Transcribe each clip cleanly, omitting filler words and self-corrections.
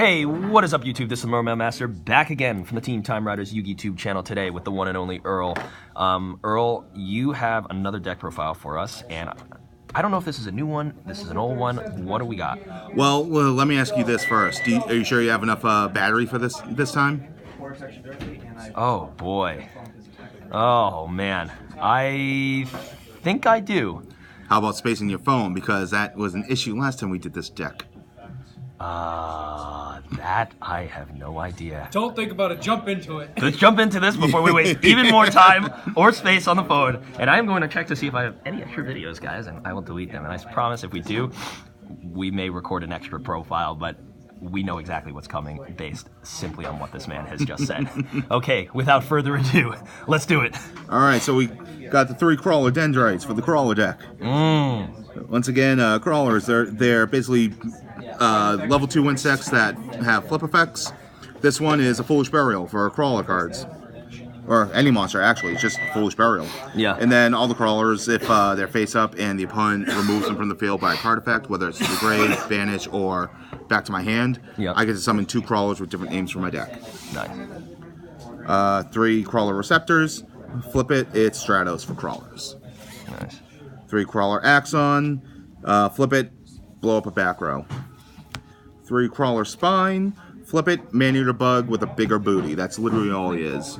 Hey, what is up, YouTube? This is Merman Master, back again from the Team Time Riders Yugioh channel today with the one and only Earl. Earl, you have another deck profile for us, and I don't know if this is a new one, this is an old one. What do we got? Well, let me ask you this first. Are you sure you have enough battery for this time? Oh, boy. Oh, man. I think I do. How about spacing your phone? Because that was an issue last time we did this deck. That I have no idea. Don't think about it, jump into it. Let's jump into this before we waste even more time or space on the phone. And I'm going to check to see if I have any extra videos, guys, and I will delete them. And I promise if we do, we may record an extra profile, but we know exactly what's coming based simply on what this man has just said. Okay, without further ado, let's do it. All right, so we got the 3 Krawler dendrites for the Krawler deck. Once again, Krawlers, they're basically level 2 insects that have flip effects. This one is a Foolish Burial for Krawler cards. Or any monster, actually. It's just Foolish Burial. Yeah. And then all the Krawlers, if they're face up and the opponent removes them from the field by a card effect, whether it's to the grave, banish, or back to my hand, I get to summon 2 Krawlers with different names for my deck. Nice. 3 Krawler Receptors. Flip it, it's Stratos for Krawlers. Nice. 3 Krawler Axon. Flip it, blow up a back row. 3 Krawler Spine. Flip it, Man-Eater Bug with a bigger booty. That's literally all he is.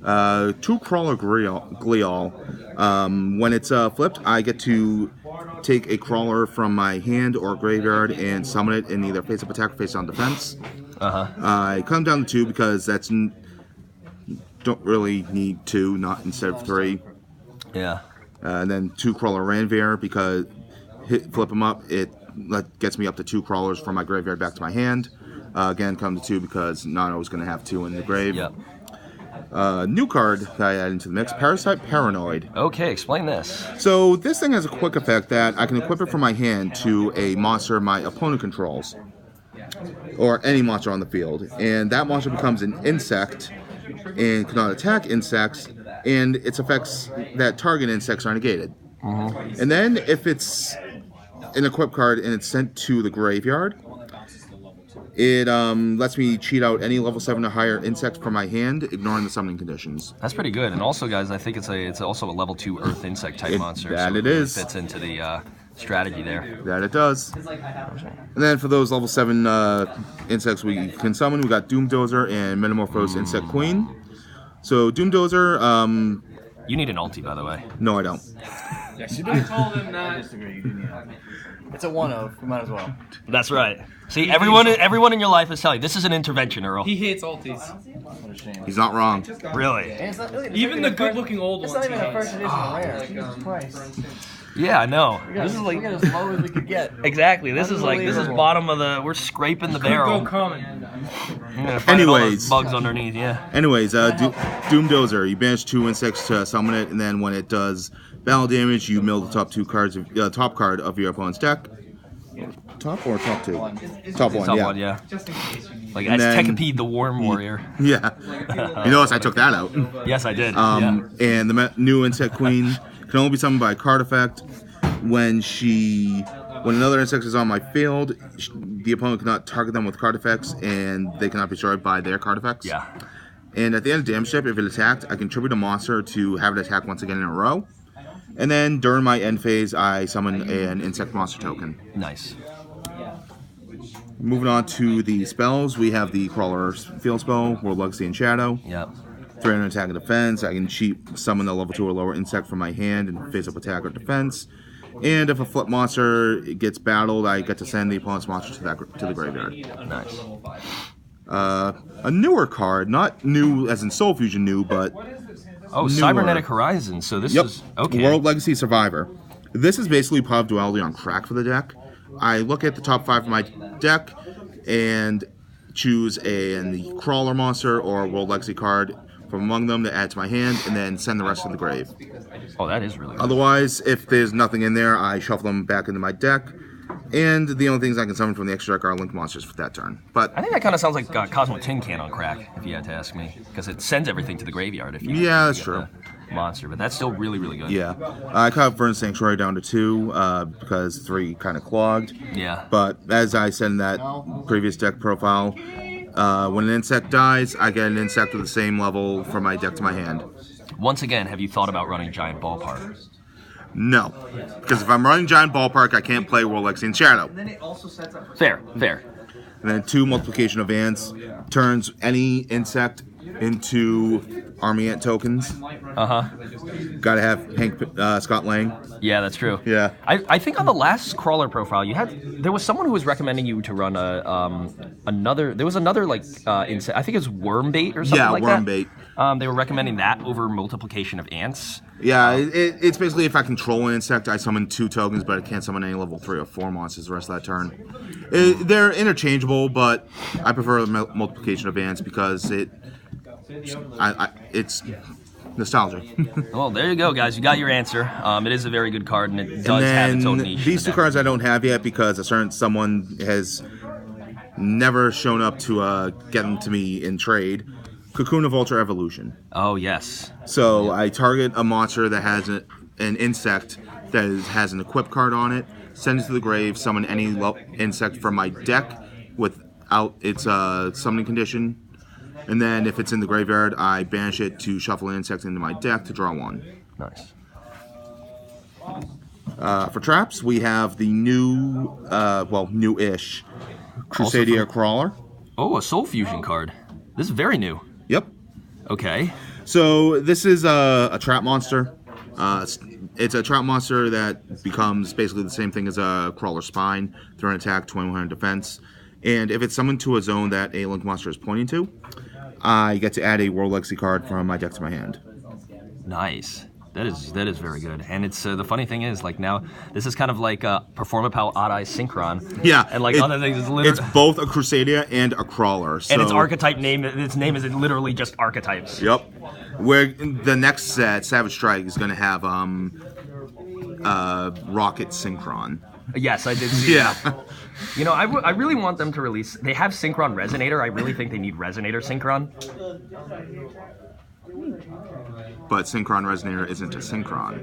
2 Krawler Glial. When it's flipped, I get to take a Krawler from my hand or graveyard and summon it in either face-up attack or face-down defense. I come down to 2 because that's don't really need 2, not instead of 3. Yeah. And then 2 Krawler Ranveer because flip them up, it gets me up to 2 Krawlers from my graveyard back to my hand. Again, come to 2 because not always going to have 2 in the grave. Yep. New card that I add into the mix, Parasite Paranoid. Okay, explain this. So this thing has a quick effect that I can equip it from my hand to a monster my opponent controls. Or any monster on the field. And that monster becomes an insect and cannot attack insects, and its effects that target insects are negated. And then if it's an equip card and it's sent to the graveyard, it lets me cheat out any level 7 or higher insect from my hand, ignoring the summoning conditions. That's pretty good. And also, guys, I think it's also a level 2 Earth insect type monster. That so it is. Fits into the strategy there. That it does. And then for those level 7 insects we can summon, we got Doomdozer and Metamorphose Insect Queen. So Doomdozer, you need an ulti, by the way. no, I don't. Yes, you do. Told him not. It's a 1-0. We might as well. That's right. See, everyone in your life is telling you, this is an intervention, Earl. He hates ultis. What a shame. He's not wrong. Really? And it's not really, Even the good-looking old it's ones. not even he a first hates. edition rare. Jesus Christ. Yeah, I know. We got as low as we could get. Exactly. This is Unbelievable. bottom of the. We're scraping the barrel. Go common. Anyways. Bugs underneath. Yeah. Anyways, Doomdozer, you banish 2 insects to summon it, and then when it does battle damage, you mill the top 2 cards of top card of your opponent's deck. Top or top 2? Top 1, yeah. One, yeah. Like And that's then- Tekapede the Worm Warrior. Yeah. You notice I took that out. Yes, I did. And the new Insect Queen can only be summoned by a card effect. When another insect is on my field, the opponent cannot target them with card effects, and they cannot be destroyed by their card effects. Yeah. And at the end of damage step, if it attacked, I can tribute a monster to have it attack once again in a row. And then during my end phase, I summon an insect monster token. Nice. Moving on to the spells, we have the Krawler field spell, World Legacy and Shadow. Yep. 300 attack and defense. I can cheat summon a level 2 or lower insect from my hand and face up attack or defense. And if a flip monster gets battled, I get to send the opponent's monster to the graveyard. Nice. A newer card, not new as in Soul Fusion new, but Oh, newer. Cybernetic Horizons. So this is okay. World Legacy Survivor. This is basically Pod of Duality on crack for the deck. I look at the top 5 of my deck and choose a Krawler monster or a World Legacy card from among them to add to my hand, and then send the rest to the grave. Oh, that is really good. Otherwise, if there's nothing in there, I shuffle them back into my deck. And the only things I can summon from the extra deck are Link monsters for that turn. But I think that kind of sounds like Cosmo Tin Can on crack, if you had to ask me, because it sends everything to the graveyard. If you yeah, that's true. monster, but that's still really, really good. Yeah, I cut Vern Sanctuary down to 2 because 3 kind of clogged. Yeah. But as I said in that previous deck profile, when an insect dies, I get an insect with the same level from my deck to my hand. Once again, have you thought about running Giant Ballpark? No, because if I'm running Giant Ballpark, I can't play World Legacy in Shadow. Fair, fair. And then 2 Multiplication of Ants turns any insect into Army Ant tokens. Gotta have Hank Scott Lang. Yeah, that's true. Yeah. I think on the last Krawler profile, there was someone who was recommending you to run another like insect. I think it's worm bait or something like that. Yeah, worm bait. They were recommending that over multiplication of ants. Yeah, it's basically if I control an insect, I summon 2 tokens, but I can't summon any level 3 or 4 monsters the rest of that turn. They're interchangeable, but I prefer the multiplication of ants because it's nostalgia. Well, there you go, guys. You got your answer. It is a very good card, and it does have its own niche. These 2 cards I don't have yet because someone has never shown up to get them to me in trade. Cocoon of Ultra Evolution. Oh, yes. So I target a monster that has an insect that has an equip card on it, send it to the grave, summon any insect from my deck without its summoning condition, and then if it's in the graveyard, I banish it to shuffle an insect into my deck to draw 1. Nice. For traps, we have the new-ish Crusadia Krawler. Oh, a Soul Fusion card. This is very new. Yep. Okay. So this is a trap monster. It's a trap monster that becomes basically the same thing as a Krawler Spine. Throw an attack, 2100 defense. And if it's summoned to a zone that a Link monster is pointing to, I get to add a World Legacy card from my deck to my hand. Nice. That is very good. And it's the funny thing is, like, now this is kind of like Performapal Odd Eye Synchron. Yeah. And like other things, it's both a Crusadia and a Crawler. So. And its archetype name, its name is literally just archetypes. Yep. Where the next set, Savage Strike, is going to have Rocket Synchron. Yes, I did see Yeah. that. You know, I really want them to release. They have Synchron Resonator. I really think they need Resonator Synchron. But Synchron Resonator isn't a Synchron.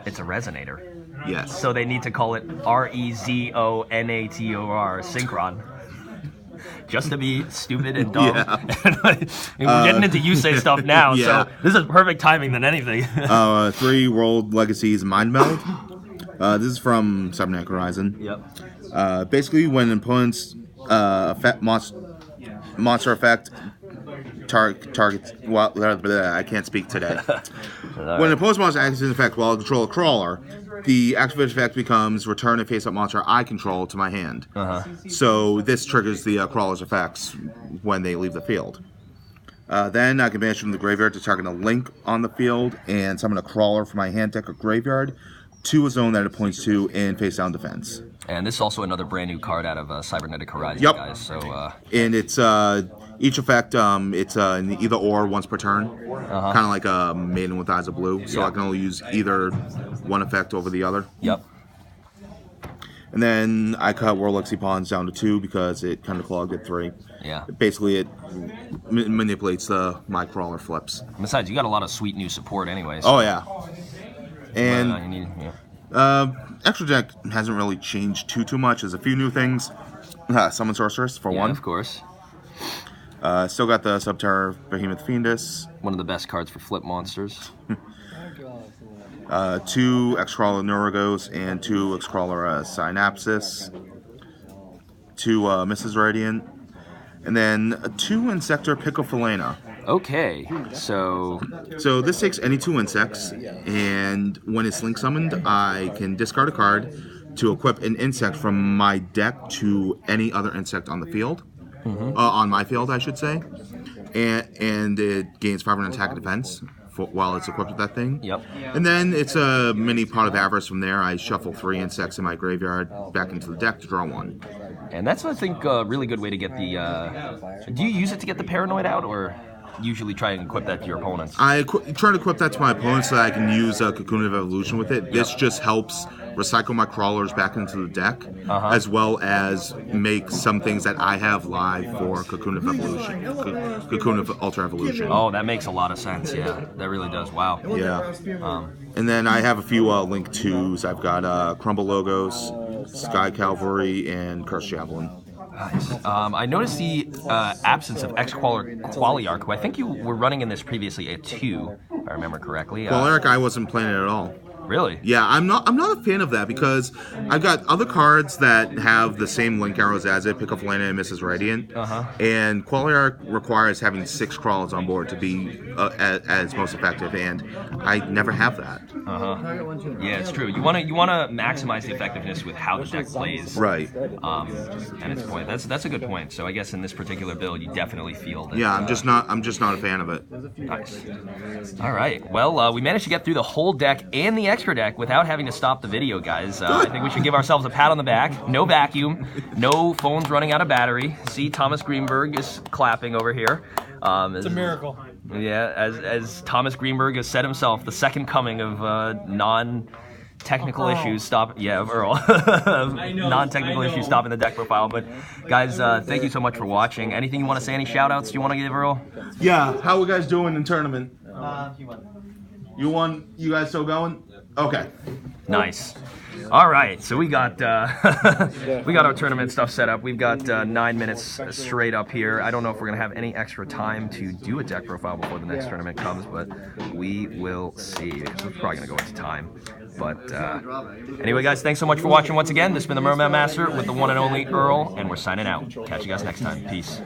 It's a Resonator. Yes. So they need to call it REZONATOR Synchron. Just to be stupid and dumb. Yeah. And we're getting into Yusei stuff now, Yeah. so this is perfect timing than anything. 3 World Legacies Mind Meld. This is from Cybernetic Horizon. Yep. Basically, when an opponent's monster effect targets. Well, I can't speak today. When an opposed monster acts in effect while I control a Krawler, the activated effect becomes return a face-up monster I control to my hand. So this triggers the Krawler's effects when they leave the field. Then I can banish from the graveyard to target a Link on the field and summon a Krawler from my hand deck or graveyard to a zone that it points to in face-down defense. And this is also another brand new card out of Cybernetic Horizon, Yep. guys. So, and it's each effect, it's an either or once per turn, kind of like a Maiden with Eyes of Blue. So I can only use either one effect over the other. Yep. And then I cut World Legacy Pawns down to 2 because it kind of clogged at 3. Yeah. Basically, it manipulates my Krawler flips. Besides, you got a lot of sweet new support anyway. So Oh yeah. And you need, extra deck hasn't really changed too much. There's a few new things. Summon Sorceress for one. of course. Still got the Subterror Behemoth Fiendus. One of the best cards for flip monsters. 2 X-Crawler Neurogos and 2 X-Crawler Synapsis. 2 Mrs. Radiant. And then 2 Insector Picofilena. Okay, so this takes any 2 insects, and when it's link summoned, I can discard a card to equip an insect from my deck to any other insect on the field. On my field, I should say. And it gains 500 attack and defense while it's equipped with that thing. Yep. And then it's a mini Pot of Avarice from there. I shuffle 3 insects in my graveyard back into the deck to draw 1. And that's, I think, a really good way to get the... do you use it to get the Paranoid out, or...? usually try and equip that to your opponents? I try to equip that to my opponent so that I can use Cocoon of Evolution with it. This just helps recycle my Krawlers back into the deck, as well as make some things that I have live for Cocoon of Evolution, Cocoon of Ultra Evolution. Oh, that makes a lot of sense. Yeah, that really does. Wow. Yeah. And then I have a few Link 2s. I've got Crumble Logos, Sky Cavalry, and Cursed Javelin. Nice. I noticed the absence of Qualiarch, who I think you were running in this previously at 2, if I remember correctly. Qualiarch, I wasn't playing it at all. Really? Yeah, I'm not a fan of that because I've got other cards that have the same link arrows as it, Pick Up Lana and Mrs. Radiant. And Qualiarch requires having 6 Crawlers on board to be as most effective, and I never have that. Yeah, it's true. You wanna maximize the effectiveness with how the deck plays. Right. And its point. That's a good point. So I guess in this particular build, you definitely feel that. Yeah, I'm just not a fan of it. Nice. All right. Well, we managed to get through the whole deck and the extra deck without having to stop the video, guys. I think we should give ourselves a pat on the back. No vacuum, no phones running out of battery. See, Thomas Greenberg is clapping over here. It's a miracle. Yeah, as Thomas Greenberg has said himself, the second coming of non-technical issues stop. Yeah, of Earl. Non-technical issues stopping the deck profile. But guys, thank you so much for watching. Anything you want to say? Any shout-outs you want to give, Earl? Yeah, how are we guys doing in tournament? You won? You guys still going? Okay. Nice. All right, so we got we got our tournament stuff set up. We've got 9 minutes straight up here. I don't know if we're gonna have any extra time to do a deck profile before the next tournament comes, but we will see. We're probably gonna go into time. But anyway, guys, thanks so much for watching once again. This has been the Merman Master with the one and only Earl, and we're signing out. Catch you guys next time. Peace.